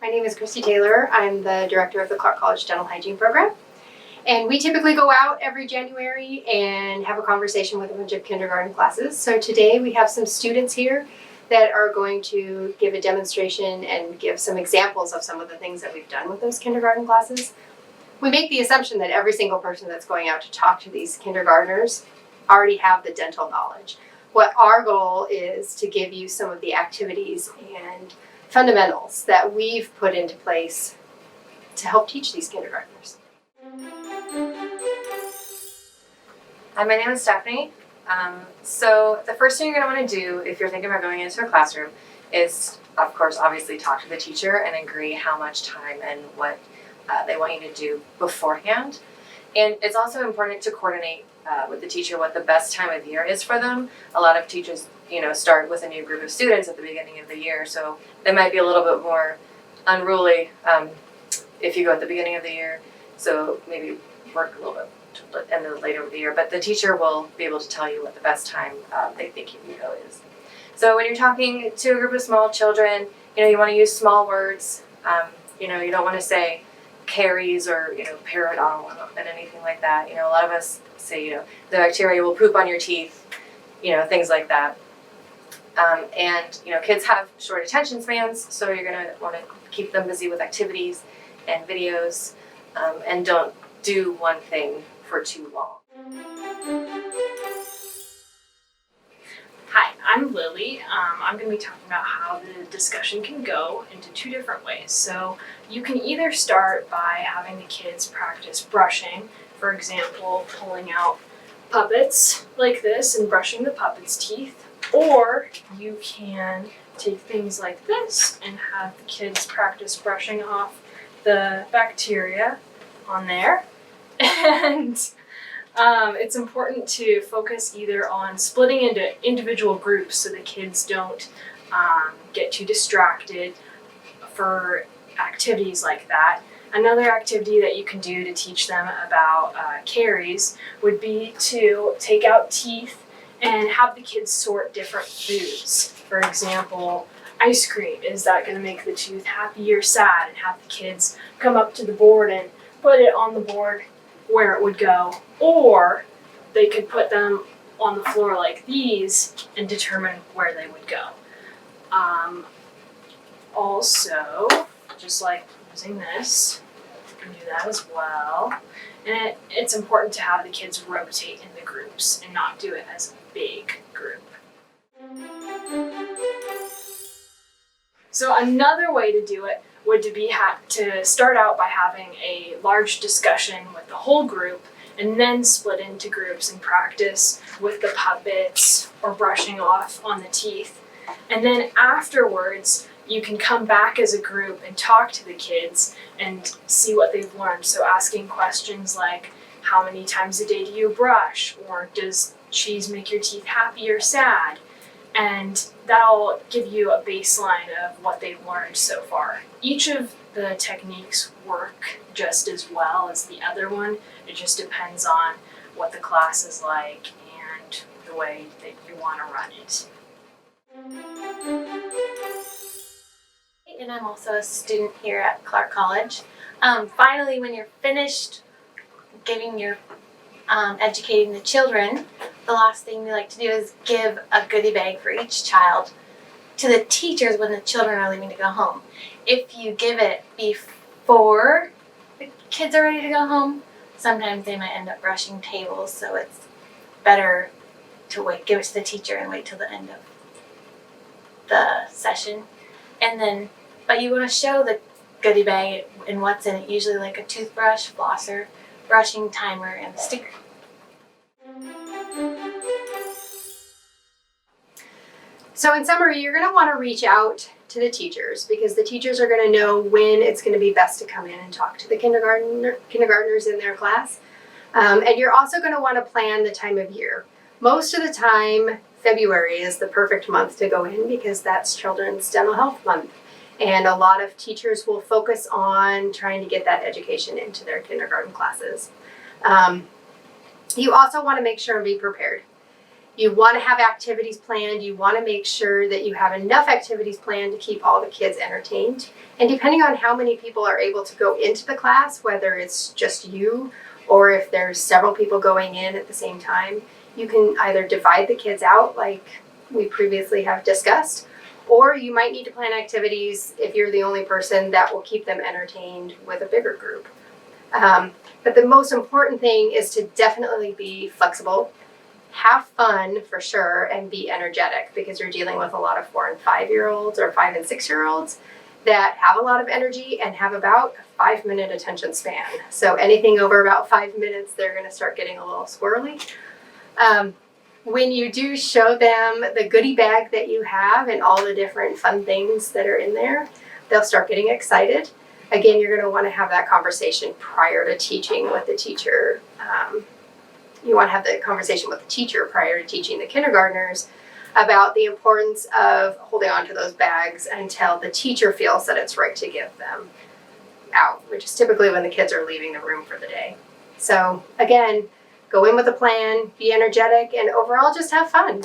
My name is Christy Taylor. I'm the director of the Clark College Dental Hygiene Program. And we typically go out every January and have a conversation with a bunch of kindergarten classes. So today we have some students here that are going to give a demonstration and give some examples of some of the things that we've done with those kindergarten classes. We make the assumption that every single person that's going out to talk to these kindergartners already have the dental knowledge. What our goal is to give you some of the activities and fundamentals that we've put into place to help teach these kindergartners. Hi, my name is Stephanie. So the first thing you're going to want to do if you're thinking about going into a classroom is, of course, obviously talk to the teacher and agree how much time and what they want you to do beforehand. And it's also important to coordinate with the teacher what the best time of year is for them. A lot of teachers, start with a new group of students at the beginning of the year, so they might be a little bit more unruly if you go at the beginning of the year. So maybe work a little bit and then later of the year, but the teacher will be able to tell you what the best time they think you can go is. So when you're talking to a group of small children, you want to use small words. You don't want to say caries or periodontal and anything like that. A lot of us say the bacteria will poop on your teeth, things like that. And kids have short attention spans, so you're going to want to keep them busy with activities and videos, and don't do one thing for too long. Hi, I'm Lily. I'm going to be talking about how the discussion can go into two different ways. So you can either start by having the kids practice brushing, for example, pulling out puppets like this and brushing the puppet's teeth, or you can take things like this and have the kids practice brushing off the bacteria on there. And it's important to focus either on splitting into individual groups so the kids don't get too distracted for activities like that. Another activity that you can do to teach them about caries would be to take out teeth and have the kids sort different foods. For example, ice cream, is that going to make the tooth happy or sad? And have the kids come up to the board and put it on the board where it would go. Or they could put them on the floor like these and determine where they would go. Also, just like using this, you can do that as well. And it's important to have the kids rotate in the groups and not do it as a big group. So another way to do it would to start out by having a large discussion with the whole group and then split into groups and practice with the puppets or brushing off on the teeth. And then afterwards, you can come back as a group and talk to the kids and see what they've learned. So asking questions like, how many times a day do you brush? Or does cheese make your teeth happy or sad? And that'll give you a baseline of what they've learned so far. Each of the techniques work just as well as the other one. It just depends on what the class is like and the way that you want to run it. And I'm also a student here at Clark College. Finally, when you're finished giving your educating the children, the last thing we like to do is give a goodie bag for each child to the teachers when the children are leaving to go home. If you give it before the kids are ready to go home, sometimes they might end up brushing tables, so it's better to give it to the teacher and wait till the end of the session. But you want to show the goodie bag and what's in it, usually like a toothbrush, flosser, brushing timer, and a sticker. So in summary, you're going to want to reach out to the teachers because the teachers are going to know when it's going to be best to come in and talk to the kindergartners in their class. And you're also going to want to plan the time of year. Most of the time, February is the perfect month to go in because that's Children's Dental Health Month. And a lot of teachers will focus on trying to get that education into their kindergarten classes. You also want to make sure and be prepared. You want to have activities planned. You want to make sure that you have enough activities planned to keep all the kids entertained. And depending on how many people are able to go into the class, whether it's just you or if there's several people going in at the same time, you can either divide the kids out like we previously have discussed, or you might need to plan activities if you're the only person that will keep them entertained with a bigger group. But the most important thing is to definitely be flexible, have fun for sure, and be energetic, because you're dealing with a lot of 4 and 5-year-olds or 5 and 6-year-olds that have a lot of energy and have about a 5-minute attention span. So anything over about 5 minutes, they're going to start getting a little squirrely. When you do show them the goodie bag that you have and all the different fun things that are in there, they'll start getting excited. Again, you're going to want to have that conversation prior to teaching with the teacher. You want to have the conversation with the teacher prior to teaching the kindergartners about the importance of holding on to those bags until the teacher feels that it's right to give them out, which is typically when the kids are leaving the room for the day. So again, go in with a plan, be energetic, and overall just have fun.